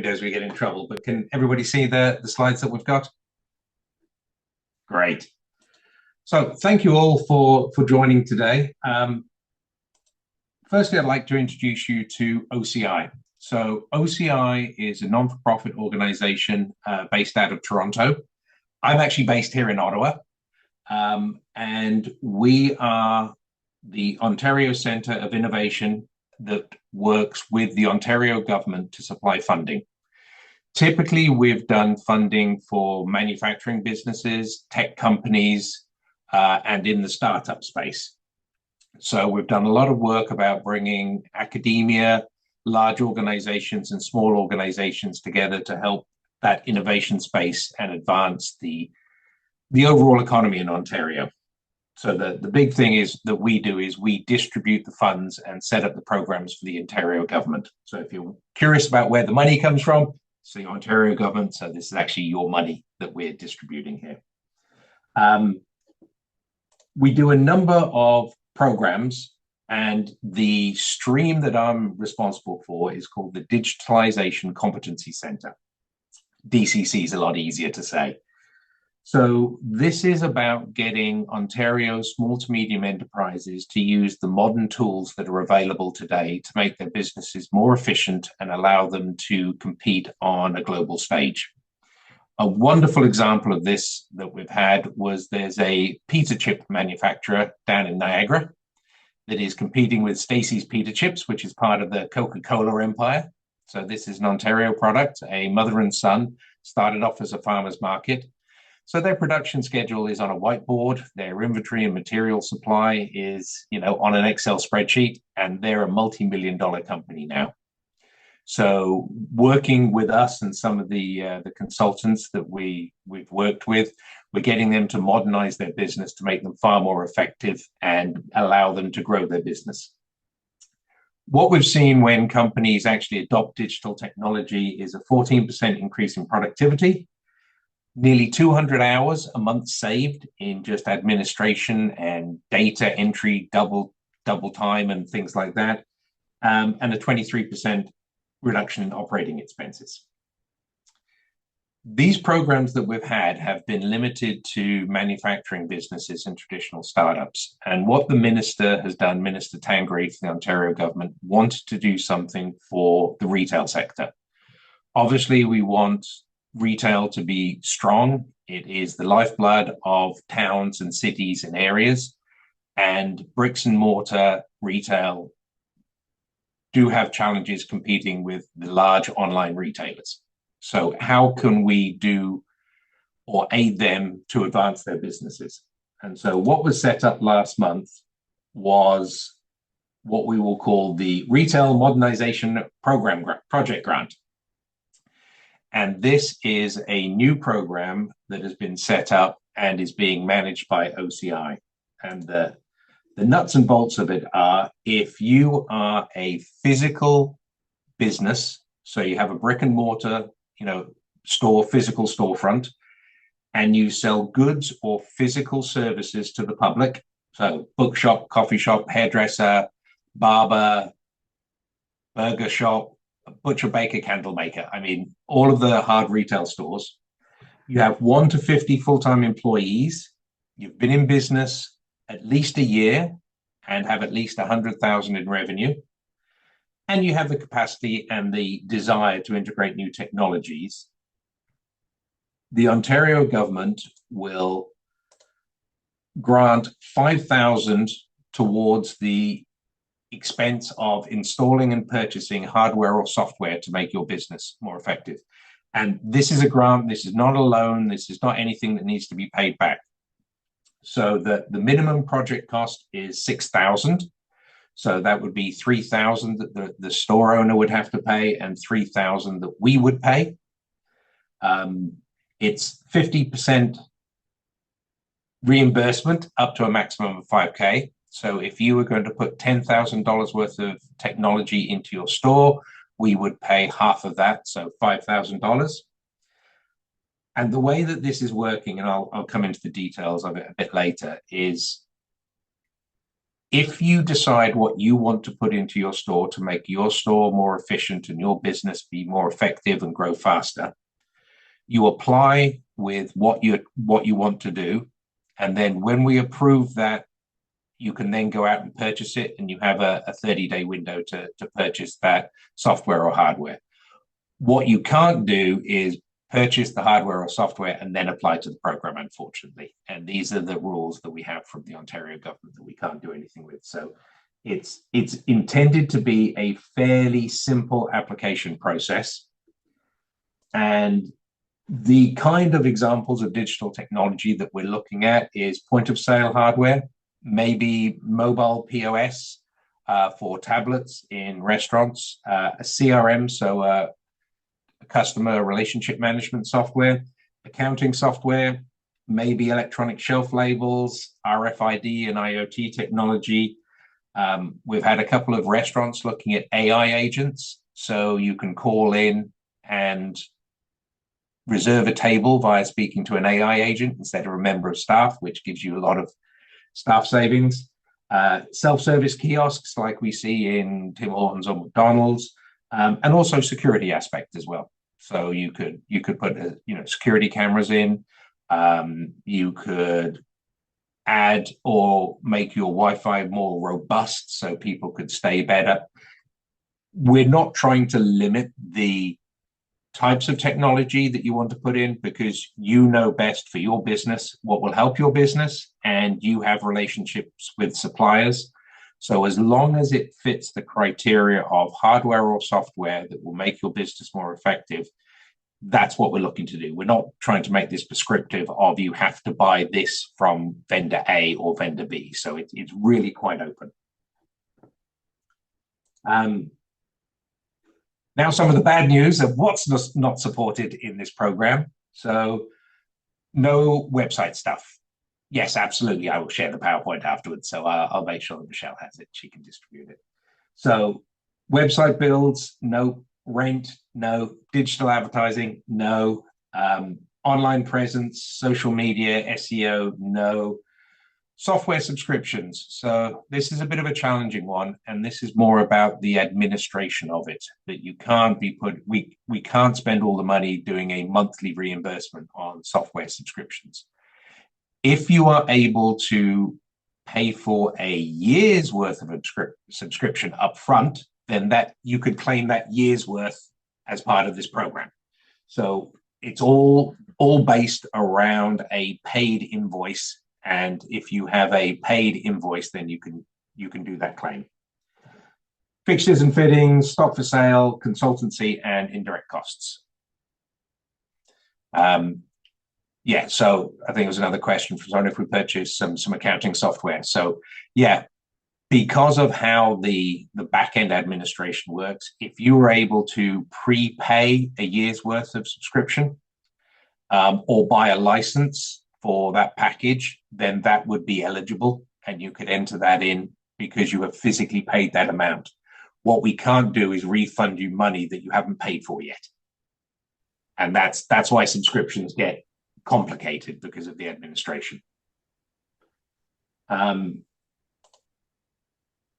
as we get in trouble, but can everybody see the slides that we've got? Great. So thank you all for joining today. Firstly, I'd like to introduce you to OCI. So OCI is a non-for-profit organization based out of Toronto. I'm actually based here in Ottawa, and we are the Ontario Centre of Innovation that works with the Ontario government to supply funding. Typically, we've done funding for manufacturing businesses, tech companies, and in the startup space. So we've done a lot of work about bringing academia, large organizations and small organizations together to help that innovation space and advance the overall economy in Ontario. So the big thing is that we do is we distribute the funds and set up the programs for the Ontario government. So if you're curious about where the money comes from, it's the Ontario government. So this is actually your money that we're distributing here. We do a number of programs, and the stream that I'm responsible for is called the Digitalization Competency Center. DCC is a lot easier to say. So this is about getting Ontario small to medium enterprises to use the modern tools that are available today to make their businesses more efficient and allow them to compete on a global stage. A wonderful example of this that we've had was there's a pizza chip manufacturer down in Niagara that is competing with Stacey's Pita Chips, which is part of the Coca-Cola empire. So this is an Ontario product. A mother and son started off as a farmer's market. So their production schedule is on a whiteboard. Their inventory and material supply is, on an Excel spreadsheet, and they're a multi-million-dollar company now. So working with us and some of the consultants that we've worked with, we're getting them to modernize their business to make them far more effective and allow them to grow their business. What we've seen when companies actually adopt digital technology is a 14% increase in productivity, nearly 200 hours a month saved in just administration and data entry, double time and things like that, and a 23% reduction in operating expenses. These programs that we've had have been limited to manufacturing businesses and traditional startups. And what the minister has done, Minister Tangri for the Ontario government, wanted to do something for the retail sector. Obviously, we want retail to be strong. It is the lifeblood of towns and cities and areas, and bricks and mortar retail do have challenges competing with the large online retailers. So how can we do or aid them to advance their businesses? And so what was set up last month was what we will call the Retail Modernization Project Grant. And this is a new program that has been set up and is being managed by OCI. And the nuts and bolts of it are, if you are a physical business, so you have a brick and mortar, physical storefront, and you sell goods or physical services to the public, so bookshop, coffee shop, hairdresser, barber, burger shop, butcher, baker, candle maker, all of the hard retail stores. You have 1 to 50 full-time employees. You've been in business at least a year and have at least 100,000 in revenue. And you have the capacity and the desire to integrate new technologies. The Ontario government will grant 5,000 towards the expense of installing and purchasing hardware or software to make your business more effective. And this is a grant. This is not a loan. This is not anything that needs to be paid back. So the minimum project cost is 6,000. So that would be 3,000 that the store owner would have to pay and 3,000 that we would pay. It's 50% reimbursement up to a maximum of 5K. So if you were going to put $10,000 worth of technology into your store, we would pay half of that, so $5,000. And the way that this is working, and I'll come into the details of it a bit later, is If you decide what you want to put into your store to make your store more efficient and your business be more effective and grow faster, you apply with what you want to do, and then when we approve that, you can then go out and purchase it, and you have a 30-day window to purchase that software or hardware. What you can't do is purchase the hardware or software and then apply to the program, unfortunately. And these are the rules that we have from the Ontario government that we can't do anything with. So it's intended to be a fairly simple application process. And the kind of examples of digital technology that we're looking at is point of sale hardware, maybe mobile POS for tablets in restaurants, a CRM, so a customer relationship management software, accounting software, maybe electronic shelf labels, RFID and IoT technology. We've had a couple of restaurants looking at AI agents, so you can call in and reserve a table via speaking to an AI agent instead of a member of staff, which gives you a lot of staff savings. Self-service kiosks like we see in Tim Hortons or McDonald's, and also security aspect as well. So you could put security cameras in. You could add or make your Wi-Fi more robust so people could stay better. We're not trying to limit the types of technology that you want to put in, because you know best for your business what will help your business, and you have relationships with suppliers. So as long as it fits the criteria of hardware or software that will make your business more effective, that's what we're looking to do. We're not trying to make this prescriptive of you have to buy this from vendor A or vendor B. So it's really quite open. Now, some of the bad news of what's not supported in this program. So no website stuff. Yes, absolutely. I will share the PowerPoint afterwards. So I'll make sure that Michelle has it. She can distribute it. So website builds, no. Rent, no. Digital advertising, no. Online presence, social media, SEO, no. Software subscriptions. So this is a bit of a challenging one, and this is more about the administration of it, that you can't we can't spend all the money doing a monthly reimbursement on software subscriptions. If you are able to pay for a year's worth of a subscription up front, then that you could claim that year's worth as part of this program. So it's all based around a paid invoice. And if you have a paid invoice, then you can do that claim. Fixtures and fittings, stock for sale, consultancy, and indirect costs. Yeah, so I think it was another question from someone if we purchase some accounting software. So yeah, because of how the back-end administration works, if you were able to prepay a year's worth of subscription or buy a license for that package, then that would be eligible, and you could enter that in because you have physically paid that amount. What we can't do is refund you money that you haven't paid for yet. And that's why subscriptions get complicated, because of the administration.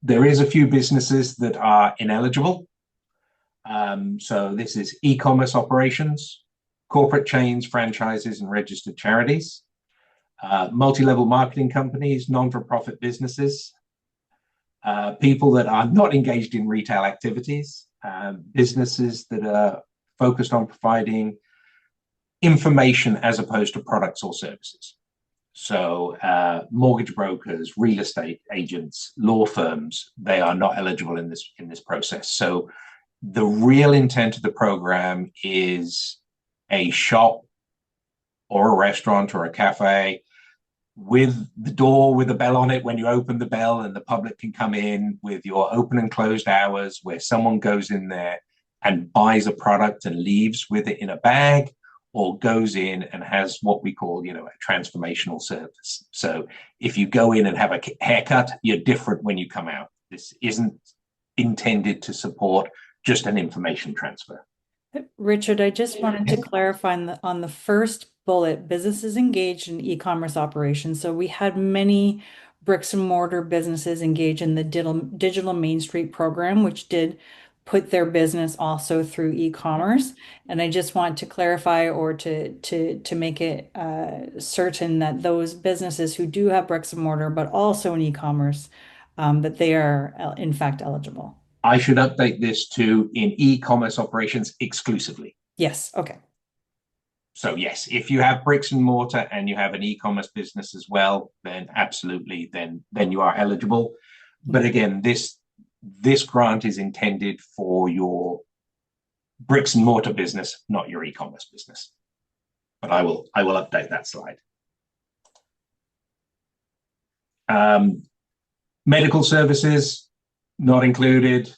There is a few businesses that are ineligible. So this is e-commerce operations, corporate chains, franchises, and registered charities, multi-level marketing companies, non-for-profit businesses, people that are not engaged in retail activities, businesses that are focused on providing information as opposed to products or services. So mortgage brokers, real estate agents, law firms, they are not eligible in this process. So the real intent of the program is a shop or a restaurant or a cafe with the door with a bell on it when you open the bell, and the public can come in with your open and closed hours, where someone goes in there and buys a product and leaves with it in a bag, or goes in and has what we call, a transformational service. So if you go in and have a haircut, you're different when you come out. This isn't intended to support just an information transfer. Richard, I just wanted to clarify on the first bullet, businesses engaged in e-commerce operations. So we had many bricks and mortar businesses engage in the digital Main Street program, which did put their business also through e-commerce. And I just want to clarify or to make it certain that those businesses who do have bricks and mortar, but also in e-commerce, that they are in fact eligible. I should update this to in e-commerce operations exclusively. Yes, okay. So yes, if you have bricks and mortar and you have an e-commerce business as well, then absolutely, then you are eligible. But again, this grant is intended for your bricks and mortar business, not your e-commerce business. But I will update that slide. Medical services not included,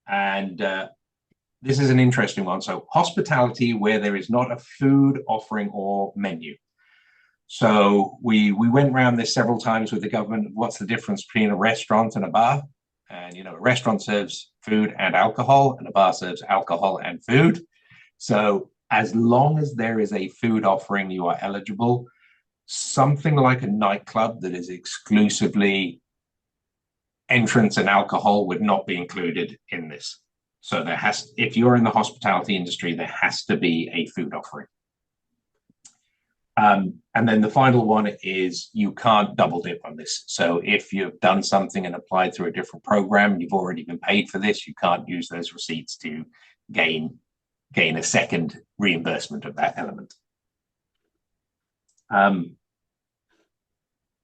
and this is an interesting one. So hospitality where there is not a food offering or menu. So we went around this several times with the government. What's the difference between a restaurant and a bar? And, you know, a restaurant serves food and alcohol, and a bar serves alcohol and food. So as long as there is a food offering, you are eligible. Something like a nightclub that is exclusively entrance and alcohol would not be included in this. So if you're in the hospitality industry, there has to be a food offering. And then the final one is you can't double dip on this. So if you've done something and applied through a different program, you've already been paid for this, you can't use those receipts to gain a second reimbursement of that element.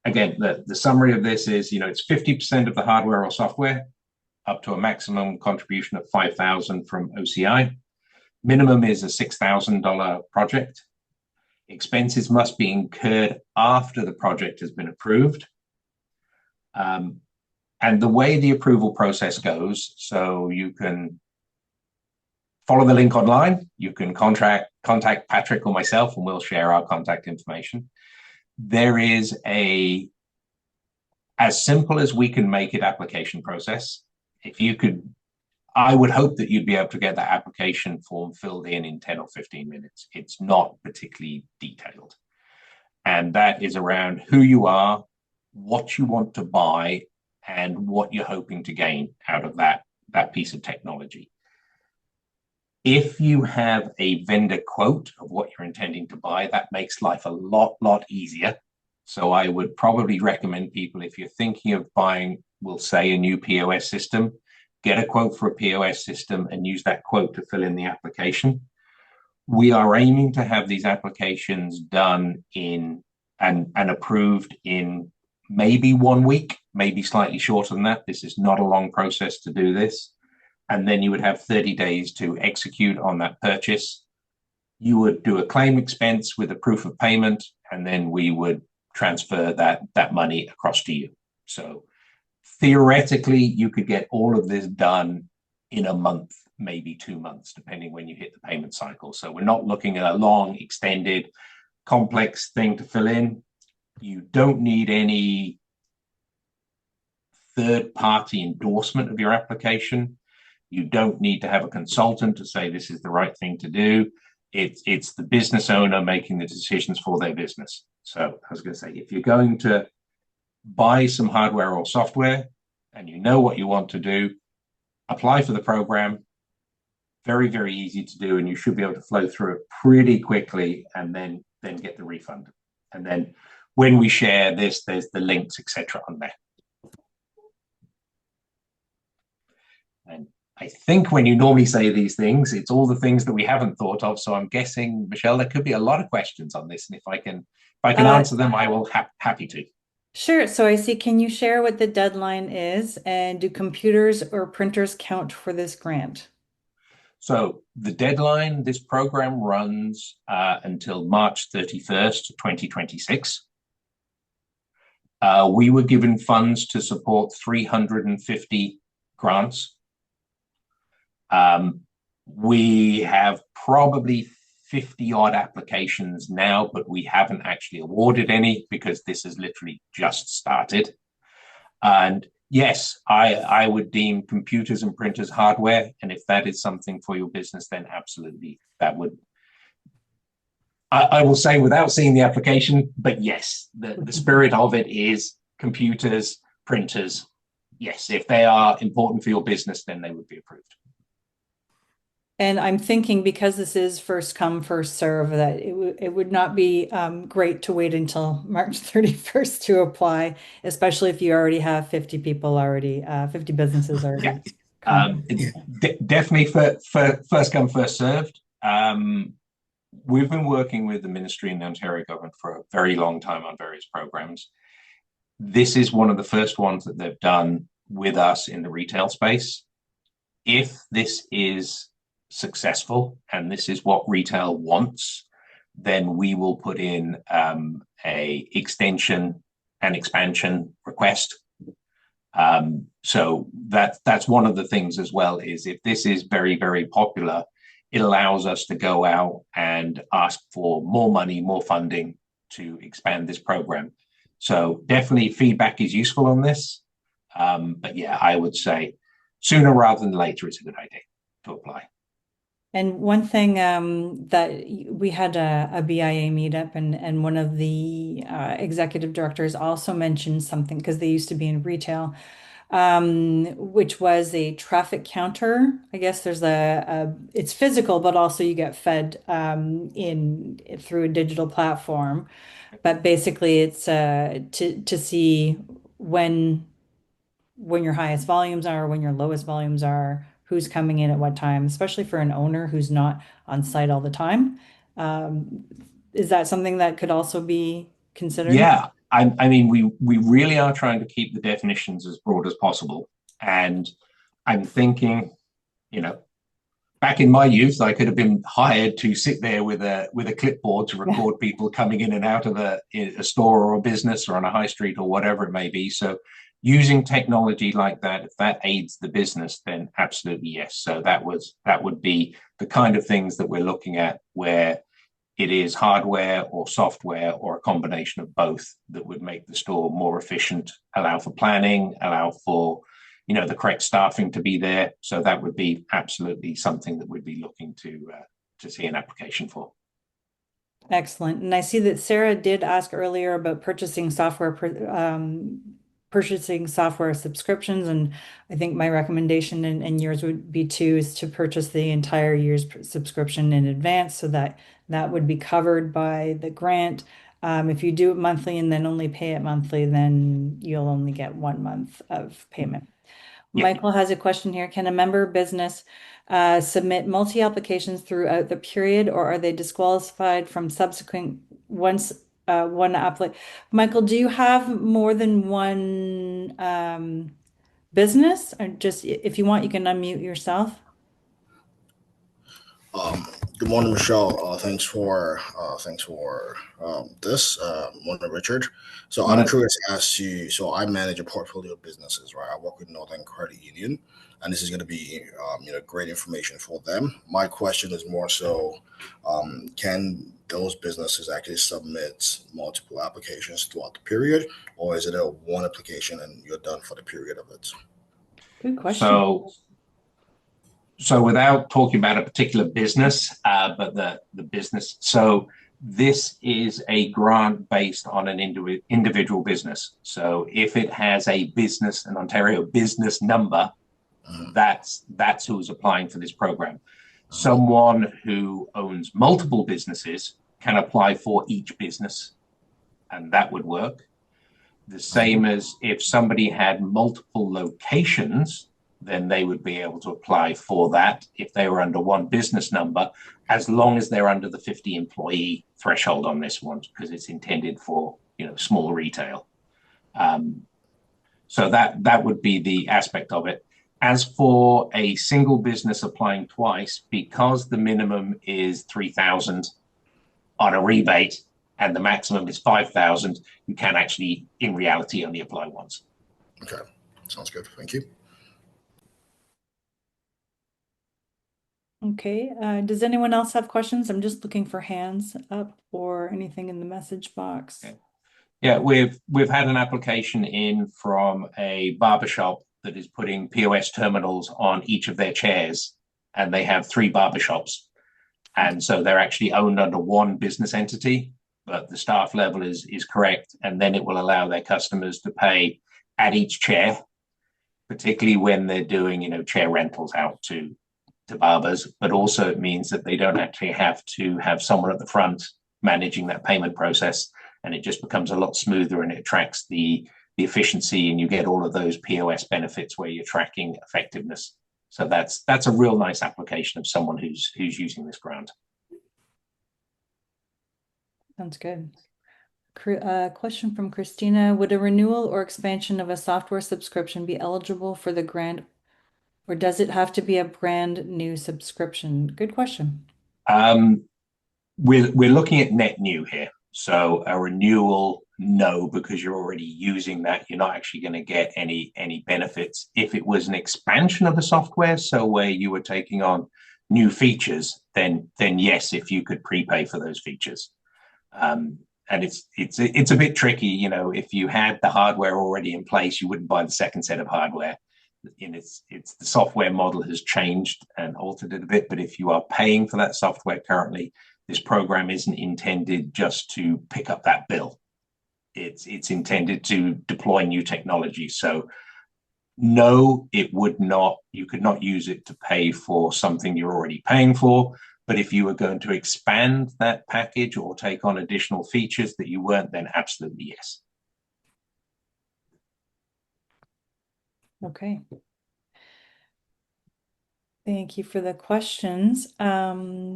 Again, the summary of this is, you know, it's 50% of the hardware or software, up to a maximum contribution of $5,000 from OCI. Minimum is a $6,000 project. Expenses must be incurred after the project has been approved. And the way the approval process goes, so you can follow the link online, you can contact Patrick or myself, and we'll share our contact information. There is as simple as we can make it, application process. If you could, I would hope that you'd be able to get that application form filled in 10 or 15 minutes. It's not particularly detailed. And that is around who you are, what you want to buy, and what you're hoping to gain out of that piece of technology. If you have a vendor quote of what you're intending to buy, that makes life a lot easier. So I would probably recommend people, if you're thinking of buying, we'll say, a new POS system, get a quote for a POS system and use that quote to fill in the application. We are aiming to have these applications done and approved in maybe 1 week, maybe slightly shorter than that. This is not a long process to do this. And then you would have 30 days to execute on that purchase. You would do a claim expense with a proof of payment, and then we would transfer that money across to you. So theoretically, you could get all of this done in a month, maybe 2 months, depending when you hit the payment cycle. So we're not looking at a long, extended, complex thing to fill in. You don't need any third-party endorsement of your application. You don't need to have a consultant to say this is the right thing to do. It's the business owner making the decisions for their business. So I was going to say, if you're going to buy some hardware or software and you know what you want to do, apply for the program. Very, very easy to do, and you should be able to flow through it pretty quickly and then get the refund. And then when we share this, there's the links, etc. on there. And I think when you normally say these things, it's all the things that we haven't thought of. So I'm guessing, Michelle, there could be a lot of questions on this. And if I can answer them, I will happy to. Sure. So I see, can you share what the deadline is, and do computers or printers count for this grant? So the deadline, this program runs until March 31st, 2026. We were given funds to support 350 grants. We have probably 50 odd applications now, but we haven't actually awarded any because this has literally just started. And yes, I would deem computers and printers hardware. And if that is something for your business, then absolutely that would. I will say without seeing the application, but yes, the spirit of it is computers, printers. Yes, if they are important for your business, then they would be approved. And I'm thinking because this is first come, first serve, that it would not be great to wait until March 31st to apply, especially if you already have 50 people already, 50 businesses Yeah, already come. definitely for first come, first served. We've been working with the ministry and the Ontario government for a very long time on various programs. This is one of the first ones that they've done with us in the retail space. If this is successful and this is what retail wants, then we will put in a extension and expansion request. So that's one of the things as well, is if this is very, very popular, it allows us to go out and ask for more money, more funding to expand this program. So definitely feedback is useful on this. But yeah, I would say sooner rather than later is a good idea to apply. And one thing that we had a BIA meetup, and one of the executive directors also mentioned something because they used to be in retail, which was a traffic counter. I guess there's it's physical, but also you get fed in through a digital platform. But basically, it's to see when your highest volumes are, when your lowest volumes are, who's coming in at what time, especially for an owner who's not on site all the time. Um, is that something that could also be considered? Yeah, I mean, we really are trying to keep the definitions as broad as possible. And I'm thinking, you know, back in my youth, I could have been hired to sit there with a clipboard to record people coming in and out of a store or a business or on a high street or whatever it may be. So using technology like that, if that aids the business, then absolutely yes. So that would be the kind of things that we're looking at, where it is hardware or software or a combination of both that would make the store more efficient, allow for planning, allow for the correct staffing to be there. So that would be absolutely something that we'd be looking to see an application for. Excellent. And I see that Sarah did ask earlier about purchasing software subscriptions. And I think my recommendation and yours would be too, is to purchase the entire year's subscription in advance so that that would be covered by the grant. If you do it monthly and then only pay it monthly, then you'll only get 1 month of payment. Yeah. Michael has a question here. Can a member business submit multi-applications throughout the period, or are they disqualified from subsequent one applicant? Michael, do you have more than one business? Or just if you want, you can unmute yourself. Good morning, Michelle. Thanks for this. Morning, Richard. So I'm curious as to, so I manage a portfolio of businesses, right? I work with Northern Credit Union, and this is going to be great information for them. My question is more so, can those businesses actually submit multiple applications throughout the period, or is it a one application and you're done for the period of it? Good question. So without talking about a particular business, but the business. So this is a grant based on an individual business. So if it has a business, an Ontario business number, that's who's applying for this program. Someone who owns multiple businesses can apply for each business, and that would work. The same as if somebody had multiple locations, then they would be able to apply for that if they were under one business number, as long as they're under the 50 employee threshold on this one, because it's intended for small retail. So that would be the aspect of it. As for a single business applying twice, because the minimum is 3,000 on a rebate and the maximum is 5,000, you can actually, in reality, only apply once. Okay, sounds good. Thank you. Okay. Does anyone else have questions? I'm just looking for hands up or anything in the message box. Okay. Yeah, we've had an application in from a barbershop that is putting POS terminals on each of their chairs, and they have 3 barbershops. And so they're actually owned under one business entity. but the staff level is correct, and then it will allow their customers to pay at each chair, particularly when they're doing chair rentals out to barbers. But also it means that they don't actually have to have someone at the front managing that payment process, and it just becomes a lot smoother, and it tracks the efficiency, and you get all of those POS benefits where you're tracking effectiveness. So that's a real nice application of someone who's using this grant. Sounds good. Question from Christina. Would a renewal or expansion of a software subscription be eligible for the grant, or does it have to be a brand new subscription? Good question. We're looking at net new here. So a renewal, no, because you're already using that. You're not actually going to get any benefits. If it was an expansion of the software, so where you were taking on new features, then yes, if you could prepay for those features. And it's a bit tricky, if you had the hardware already in place, you wouldn't buy the second set of hardware. It's the software model has changed and altered it a bit, but if you are paying for that software currently, this program isn't intended just to pick up that bill. It's intended to deploy new technology. So no, it would not. You could not use it to pay for something you're already paying for. But if you were going to expand that package or take on additional features that you weren't, then absolutely yes. Okay. Thank you for the questions.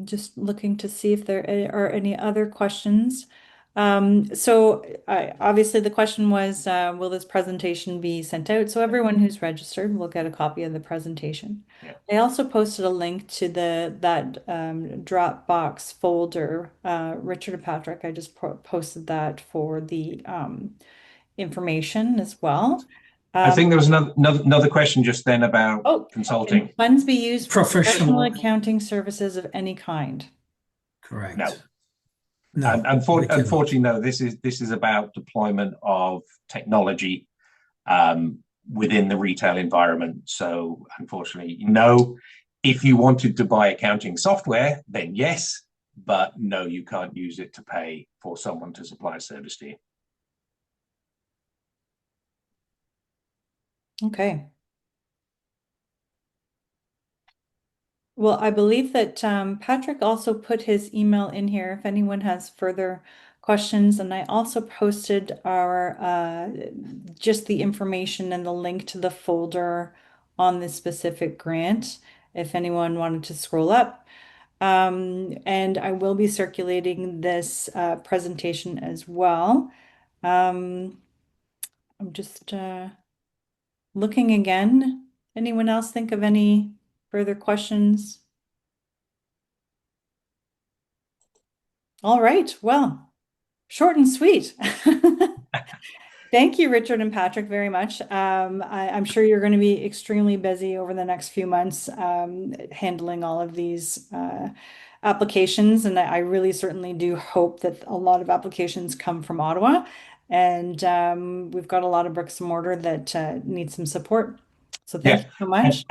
Just looking to see if there are any other questions. Obviously the question was, will this presentation be sent out? So everyone who's registered will get a copy of the presentation. Yeah. I also posted a link to that Dropbox folder. Richard and Patrick, I just posted that for the information as well. I think there was another question just then about consulting. Can funds be used for professional accounting services of any kind? Correct. No. No. Unfortunately, no. This is about deployment of technology within the retail environment. So unfortunately, no. If you wanted to buy accounting software, then yes, but no, you can't use it to pay for someone to supply a service to you. Okay. Well, I believe that Patrick also put his email in here if anyone has further questions. And I also posted our just the information and the link to the folder on this specific grant if anyone wanted to scroll up. And I will be circulating this presentation as well. I'm just looking again. Anyone else think of any further questions? All right. Well, short and sweet. Thank you, Richard and Patrick, very much. I'm sure you're going to be extremely busy over the next few months handling all of these applications. And I really certainly do hope that a lot of applications come from Ottawa. And we've got a lot of bricks and mortar that need some support. So thank you so much.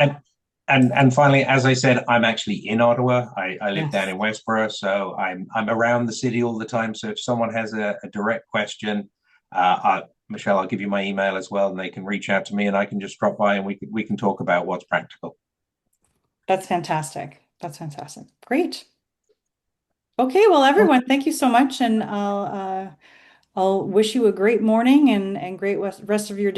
And finally, as I said, I'm actually in Ottawa. I live Yes. down in Westboro, so I'm around the city all the time. So if someone has a direct question, Michelle, I'll give you my email as well, and they can reach out to me, and I can just drop by and we can talk about what's practical. That's fantastic. That's fantastic. Great. Okay, well, everyone, thank you so much, and I'll wish you a great morning and great rest of your day.